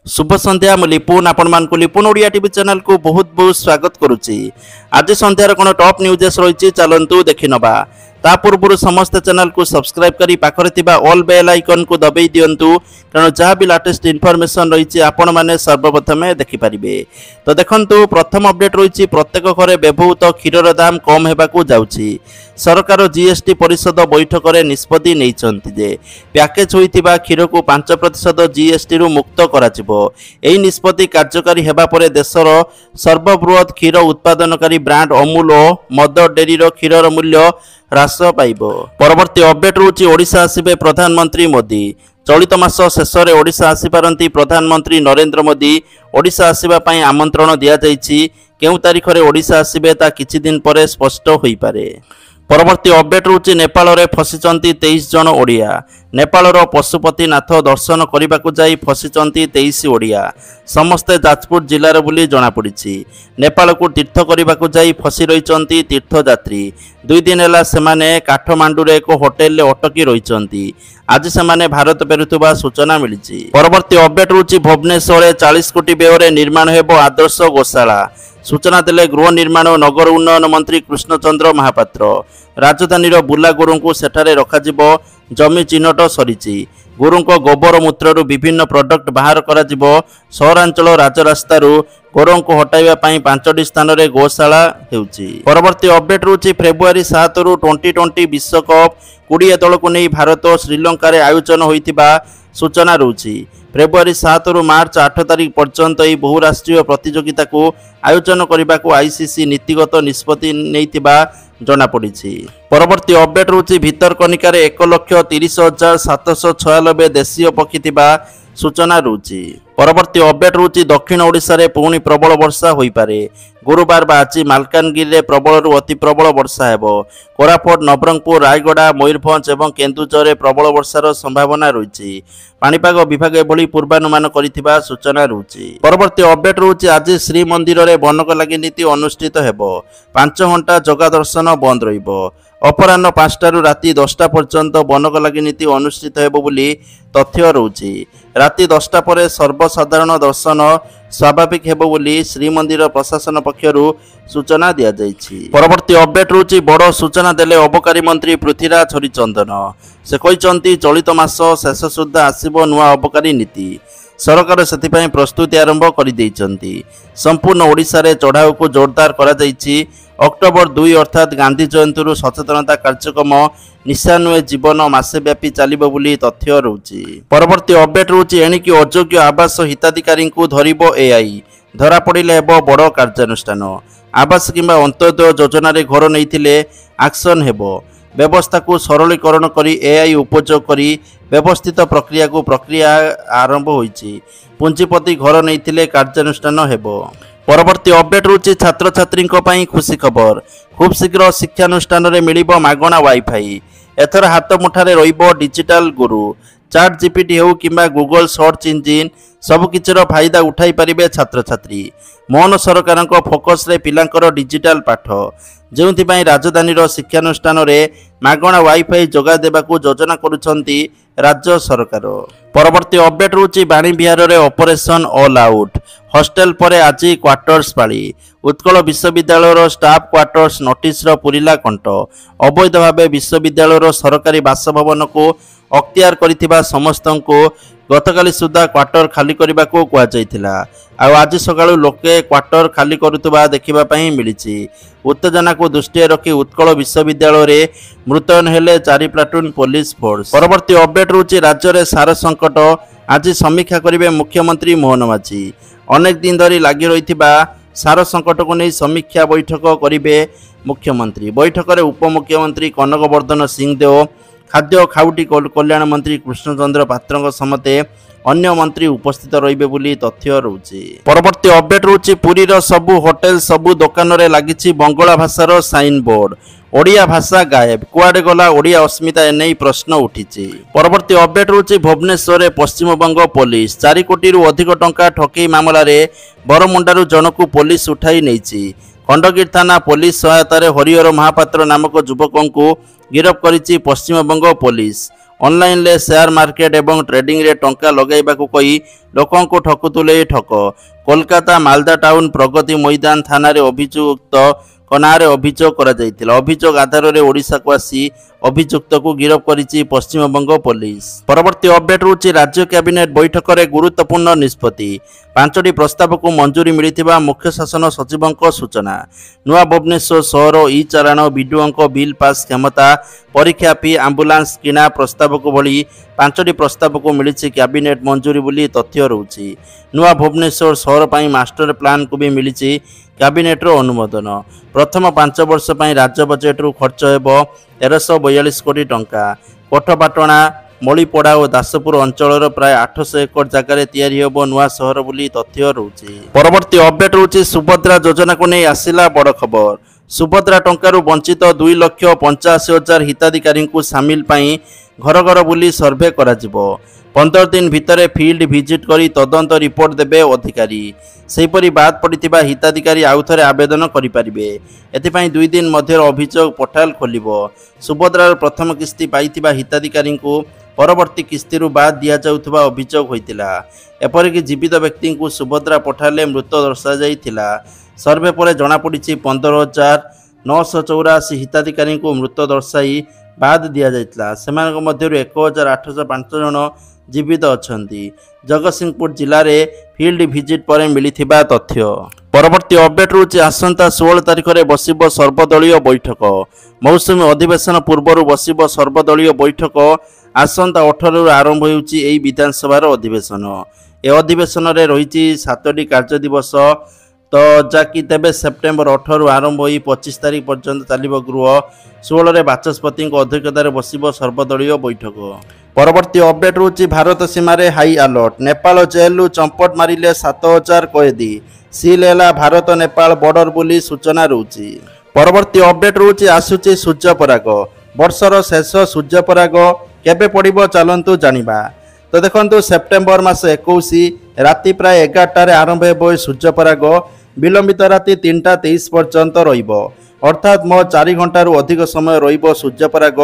शुभ संध्या मु लिपुन आपण मानकु लिपुन Odia TV channel को बहुत बहुत स्वागत करुच्ची। आज संध्यार कोन टॉप न्यूज़ रही चलतु देखि नबा। ता पूर्व समस्त चैनल को सब्सक्राइब करी पाखरे थिबा ऑल बेल आइकन को दबाई दियंतु कारण जहाँ भी लेटेस्ट इनफॉरमेशन रही आपण माने सर्वप्रथम देखि परिबे। तो देखंतु प्रथम अपडेट रही प्रत्येक घरे व्यवहृत क्षीरर दाम कम हेबाकू जाउची। सरकार जीएसटी परिषद बैठक में निष्पत्ति नैचंती जे पैकेज होइतिबा क्षीर को 5% जीएसटी रु मुक्त कराजिबो। एही निष्पत्ति कार्यकारी हेबा परे देशर सर्वबृहत क्षीर उत्पादनकारी ब्रांड अमूल और मदर डेयरी क्षीरर मूल्य ह्रास पाइबो। परवर्ती अपडेट रोची ओडिशा आसिबे प्रधानमंत्री मोदी। चलित मास शेष में ओडिशा आसीपारती प्रधानमंत्री नरेंद्र मोदी। ओडिशा आसिबा पई आमंत्रण दिया जाइछि। केउ तारीख रे ओडिशा आसिबे ता किछि दिन परे स्पष्ट होई पारे। परवर्ती अपडेट रोची नेपाल रे फसिचंती 23 जन ओडिया। नेपालर पशुपतिनाथ दर्शन करने जाई फसिचंती 23 ओडिया। समस्ते जाजपुर जिलार बुली जना पड़ी। नेपाल को तीर्थ करने जाई फसी रही तीर्थयात्री। 2 दिन है सेमाने काठमांडू रे एक होटेल अटकी रही। आज सेमाने भारत फेरुवा सूचना मिली। परवर्ती अपडेट रोची भुवनेश्वर 40 कोटी व्यय निर्माण हेबो आदर्श गोशाला। सूचना देले गृह निर्माण और नगर उन्नयन मंत्री कृष्णचंद्र महापात्र। राजधानीर बुला गुरु को सेठारे रखाजिबो। जमी चिन्हट सरीची। गुरु गोबर मूत्रु विभिन्न प्रोडक्ट बाहर कराजिबो। सहरांचल राजरास्तारू गोरु को हटाइबा पई 5टी स्थान रे गोशाला हेउची। परवर्ती अपडेट रोची फेब्रुआरी 7 रु टी20 विश्वकप 20 दल को नहीं भारत और श्रीलंका रे आयोजन होइतिबा सूचना रोची। फेब्रुआरी 7 रु मार्च 8 तारीख पर्यंत यह बहुराष्ट्रीय प्रतियोगिता को आयोजन करने को आईसीसी नीतिगत निष्पत्ति नैतिबा जना पड़ी। परवर्ती अपडेट रोची भितरकनिकार 1,30,796 देशीय पक्षी थिबा सूचना रोची। परवर्ती अपडेट रोची दक्षिण ओडिशा रे पुणी प्रबल वर्षा होई पारे। गुरुवार आज मालकानगिरी रे प्रबल रु अति प्रबल वर्षा हेबो। कोरापुट नवरंगपुर रायगड़ा मयूरभंज और केन्दुझर रे प्रबल वर्षार संभावना रही। पाणीपाग विभाग एभली पूर्वानुमान करिथिबा सूचना रही। परवर्ती अपडेट रोची आज श्रीमंदिर रे बनक लागि नीति अनुष्ठित हेबो। 5 घंटा जगा दर्शन बंद रहिबो। अपराह्न 5 रु राति 10 पर्यंत बनक लागि नीति अनुष्ठित हेबो बोली तथ्य रहुछि। राति 10 पर सर्वसाधारण दर्शन स्वाभाविक हेबो बोली श्रीमंदिर प्रशासन पक्षरु सूचना दिया जाइछि। परवर्ती अपडेट रोची बड़ सूचना देले अबकारी मंत्री पृथ्वीराज हरिचंदन। से कहिसंती चलित मास शेष सुद्धा आसीबो नुआ अबकारी नीति। सरकार सेतिपई प्रस्तुति आरंभ कर देइचंती। संपूर्ण ओडिशा रे चढ़ाऊ को जोरदार करा जाइछि। अक्टोबर 2 अर्थात गांधी जयंती सचेतनता कार्यक्रम निशा नुहे जीवन मासे व्यापी चलिबो बोली तथ्य रहुछि। परवर्ती अपडेट रहुछि एणिकी अयोग्य आवास हिताधिकारी को धरिबो एआई। धरा पड़िले हेबो बड़ कार्यानुष्ठान। आवास किंबा अंत्योदय योजना रे घर नैथिले एक्शन हेबो। व्यवस्था को सरलीकरण करी एआई उपयोग करी व्यवस्थित प्रक्रिया आरंभ होईछि। पुंजीपति घर नैथिले कार्यानुष्ठान हेबो। परवर्ती अपडेट रोची छात्र छात्री खुशी खबर। खूब शीघ्र शिक्षानुष्ठान रे मिलिबो मागणा वाईफाई। एथर हाथ मुठारे रहिबो डिजिटल गुरु। चैट जीपीटी हो किंबा गूगल सर्च इंजिन सबकिछिर फायदा उठाई पारिबे छात्र छात्री। मोहन सरकार फोकस रे पिलांकर डिजिटल पाठ जोंथिपाई राजधानीर शिक्षानुष्ठान रे मागणा वाईफाई जोगा देबाकू योजना करुछंती राज्य सरकार। परवर्ती अपडेट रोची बाणी बिहार रे ऑपरेशन ऑल आउट। हॉस्टेल पर आज क्वार्टर्स पाली। उत्कल विश्वविद्यालय स्टाफ क्वार्टर्स नोटिस पुरीला कंट। अवैध भाव विश्वविद्यालय सरकारी बासभवन को अख्तियार करिथिबा समस्त को गतकाली सुधा क्वार्टर खाली करने को कहुला। आज सकाळु लोके क्वार्टर खाली करुवा देखा मिली। उत्तेजना को दृष्टि रखी उत्कल विश्वविद्यालय रे मृतयन हेले 4 प्लाटून पुलिस फोर्स। परवर्ती अपडेट रोची राज्य में सार संकट। आज समीक्षा करेंगे मुख्यमंत्री मोहन माझी। अनेक दिन धरी लगी रही सार संकट को नहीं समीक्षा बैठक करेंगे मुख्यमंत्री। बैठक में उपमुख्यमंत्री कनक वर्धन सिंहदेव, खाद्य खाउटी कल्याण मंत्री कृष्णचंद्र पात्र समते अन्य मंत्री उपस्थित रहिबे बोली तथ्य रहुछि। परवर्ती अपडेट रहुछि पुरीर सबु होटेल सबु दुकान रे लागिछि बंगला भाषार साइन बोर्ड। ओडिया भाषा गायब। कुआडे गला ओडिया अस्मिता एने प्रश्न उठिछि। परवर्ती अपडेट रहुछि भुवनेश्वर पश्चिमबंग पुलिस 4 कोटी रु अधिक टंका ठकेई मामला रे बरमुंडारू जनकू पुलिस उठाई नैछि। खंडगीर थाना पुलिस सहायतार हरिहर महापात्र नामक युवक को गिरफ्त करिछि पश्चिमबंग पुलिस। ऑनलाइन ले शेयर मार्केट एवं ट्रेडिंग रे टंका लगाइबाकू कही लोकंकु ठकुतुले ठक। कोलकाता मालदा टाउन प्रगति मैदान थाना रे अभियुक्त नारे अभियोग करा जायतिला। अभियोग आधार रे ओडिशा को आसी अभियुक्त को गिरफ करिछि पश्चिमबंग पुलिस। परवर्ती अपडेट होछि राज्य कैबिनेट बैठक रे गुरुत्वपूर्ण निष्पत्ति। 5टी प्रस्ताव को मंजूरी मिलिथिबा मुख्य शासन सचिवंक सूचना। नुआ भुवनेश्वर सहर ई चालाण बीडीओंक बिल पास क्षमता परीक्षा फी आंबुलांस किना प्रस्ताव को भली 5टी प्रस्ताव को मिलिछि कैबिनेट मंजूरी बोली तथ्य रहउछि। नुआ भुवनेश्वर सहर पई मास्टर प्लान को भी मिलिछि कैबिनेट रो अनुमोदन। प्रथम 5 वर्ष पई राज्य बजेट रु खर्च हेबो 1342 कोटी टंका। कोठपाटणा मणिपड़ा और दासपुर अंचल प्राय 800 एकड़ जगार तैयारी हेबो नुआ सहर बोली तथ्य रहउछि। परवर्ती अपडेट रहउछि सुभद्रा योजना को नहीं आसिला बड़ खबर। सुभद्रा टंकारु वंचित 2,85,000 हिताधिकारी को सामिल पाई घर घर बुली सर्वे करा जिवो। 15 दिन भितर फील्ड विजिट करी तदंत रिपोर्ट देबे अधिकारी। सेहीपरि बाद पड़िथिबा हिताधिकारी आउथरे आवेदन करि परिबे। एथिपाई 2 दिन मध्य अभियोग पोर्टाल खोलिबो। सुभद्रार प्रथम किस्ती पाइथिबा हिताधिकारी को परवर्ती किस्ती बाद दिया जाउथबा अभियोग होइतिला। एपरिक जीवित व्यक्ति को सुभद्रा पोर्टाल मृत दर्शा जाइथिला। सर्वे पर जना पड़िछि 15,984 हिताधिकारी को मृत दर्शाई बाद दिया जाइतिला। सेमानक मध्यरु 1,805 जन जीवित अछंती। जगतसिंहपुर जिले में फील्ड विजिट पर मिलिथिबा तथ्य। परवर्ती अपडेट रहउछि आसंता 16 तारिख रे बसिबो सर्वदलीय बैठक। मौसुमी अधिवेशन पूर्व बसिबो सर्वदलीय बैठक। आसंता 18 रु आरंभ होउछि एई विधानसभार अधिवेशन। ए अधिवेशन रे रहिछि 7टी कार्य दिवस तो जाकि तेबे सेप्टेम्बर 18 रु आरंभ होई 25 तारिख पर्यंत चलिबो गृह। 16 रे बाचस्पति अध्यक्षतार बसिबो सर्वदलीय बैठक। परवर्ती अपडेट रहउछि भारत सीमा रे हाई अलर्ट। नेपाल जेल चंपट मारिले 7000 कैदी। सील हैला भारत नेपाल बॉर्डर बोली सूचना रहउछि। परवर्ती अपडेट रहउछि आसुछि सूर्यपराग। वर्षर शेष सूर्यपराग केबे पड़िबो चलंतु जानिबा। तो देखंतु सेप्टेम्बर मास 21 राति प्राय 11 रे आरंभ हेबो सूर्यपराग। विलंबित राति 3:23 पर्यंत रहिबो। अर्थात 4 घंटा अधिक समय रहिबो सूर्यपराग।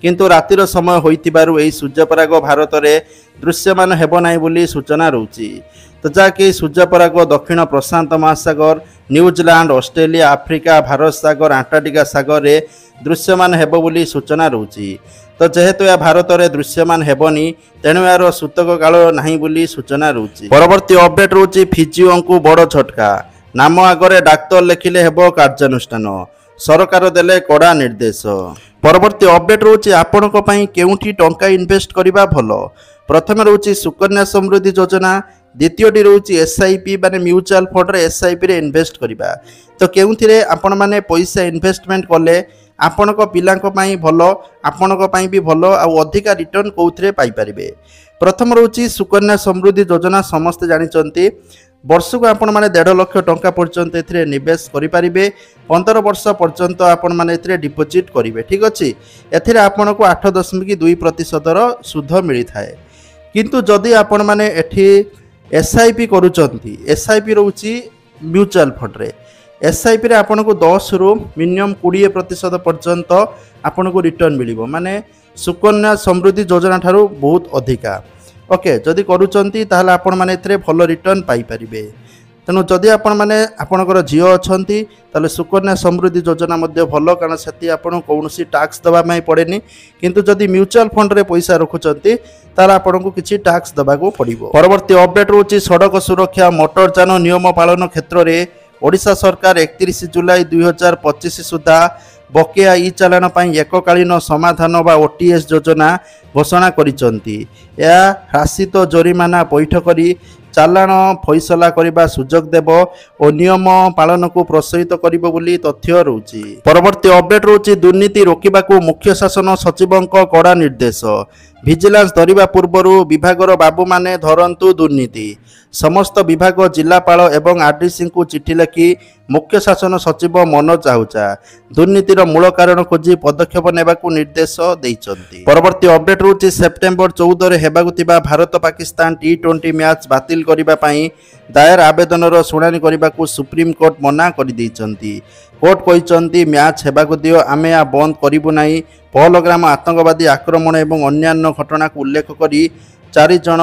किंतु रातिर समय होइतिबारु एई सूर्यपराग भारत रे दृश्यमान हेबो नाही बोली सूचना रहउछि। तो जाकि सूर्यपराग दक्षिण प्रशांत महासागर न्यूजीलैंड ऑस्ट्रेलिया आफ्रिका भारत सागर अंटार्कटिका सागर रे दृश्यमान हेबो बोली सूचना रहउछि। तो जेहेतु यह भारत रे दृश्यमान हेबनी तेणु यार सूतक काल नाही बोली सूचना रहउछि। परवर्ती अपडेट रहउछि फिजिओ को बड़ झटका। नाम आगरे डाक्तर लेखिले हेबो कार्यानुष्ठान। सरकार देले कड़ा निर्देश। परवर्ती अपडेट रहउछि आपनक पई केउठी टंका इन्वेस्ट करिबा भलो। प्रथम रहउछि सुकन्या समृद्धि योजना। द्वितीयटी रहउछि एसआईपी माने म्यूचुअल फंड रे एसआईपी रे इन्वेस्ट करिबा। तो केउथिरे आपण माने पैसा इन्वेस्टमेंट कले आपनक पिलांक पई भलो आपनक पई भी भलो आ अधिका रिटर्न कोउथिरे पाई परिबे। प्रथम रहउछि सुकन्या समृद्धि योजना। समस्त जानिचंती वर्ष को आपण माने 1.5 लाख टंका पर्यंत एथिरे निवेश करि परिबे। 15 वर्ष पर्यंत आपण माने एथिरे डिपोजिट करिवे। ठीक अछि। एथिरे आपण को 8.2% रो सुध मिलि थाए। किंतु जदि आपण माने एठी एसआईपी करूचंती एसआईपी रहउछि म्यूचुअल फंड रे। एसआईपी रे आपण को 10 रु मिनिमम 20% पर्यंत आपण को रिटर्न मिलिबो। माने सुकन्या समृद्धि योजना ठारू बहुत अधिका। ओके जदि करूचंती ताहले आपण माने एथरे भलो रिटर्न पाई परिबे। तेणु जदि आपण माने आपणकर झियो अछंती ताले सुकन्या समृद्धि योजना मध्ये भलो कारण सेति आपण कोनोसी टैक्स दबा मै पड़ेनी। किंतु जदि म्यूचुअल फंड रे पैसा रखुचंती ताले आपण को किछि टैक्स दबा को पड़िबो। परवर्ती अपडेट रहउछि सड़क सुरक्षा मोटर यान नियम पालन क्षेत्र रे ओडिशा सरकार 31 जुलाई 2025 सुधा बकेया ई चालान पाई एककालीन समाधान बा ओटीएस योजना घोषणा करिसंती। या हासित जरिमाना पैठ करी चालान फैसला करने सुजोग देव और नियम पालन को प्रोत्साहित करिबो बोली तथ्य रहउछि। परवर्ती अपडेट रहउछि दुर्नीति रोकिबा को मुख्य शासन सचिवंक कड़ा निर्देश। विजिलेंस धरिबा पूर्वरु विभागर बाबू माने धरंतु दुर्नीति। समस्त विभाग जिलापाल एवं आरडीसी को चिठी लिखि मुख्य शासन सचिव मनोज आहुजा दुर्नीतिर मूल कारण खोजी पदक्षेप नेबाकू निर्देश दैछन्ति। परवर्ती अपडेट अपडेट रोचे सेप्टेम्बर 14 हेबाकु थिबा भारत पाकिस्तान T20 मैच बातिल करिबा पई दायर आवेदनर शुणानी करने सुप्रीम कोर्ट मना कर कोर्ट कहते मैच हेबाकु दियो आमे या बंद करिबु नाही। पहलग्राम आतंकवादी आक्रमण एवं अन्यान्य घटना को उल्लेख करी 4 जन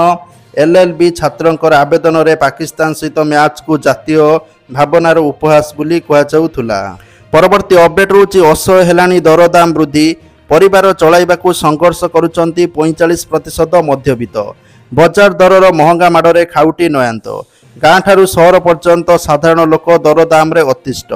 LLB छात्रंकर आवेदन रे पाकिस्तान सहित मैच को जातीय भावनार उपहास बोली कहुला। परवर्ती अपडेट रोची असह्य हेलानी दरदाम वृद्धि परिवार चलाइबाकू संघर्ष करुचंती 45% मध्यवित्त बजार दरर महंगा माड़े खाउटी नयांत गाँ ठारू सहर पर्यंत साधारण लोक दरदाम रे अतिष्ठ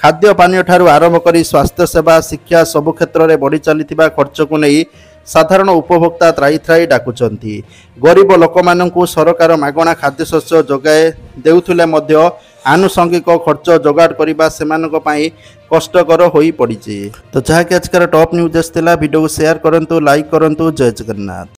खाद्य पानीय ठारू आरंभ करी स्वास्थ्य सेवा शिक्षा सबु क्षेत्र में बढ़ी चलीथिबा खर्च को नहीं साधारण उपभोक्ता त्राई त्राई डाकुचंती। गरीब लोकमानंकु सरकार मागणा खाद्यशस्य जोगाए देउथुले मध्य आनुषंगिक खर्च जोगाड़ करबा सेमानक पई कष्टकर होई पड़िछि। तो जहाँकि आजकर टॉप न्यूज आसला वीडियो को शेयर करंतु लाइक करंतु। जय जगन्नाथ।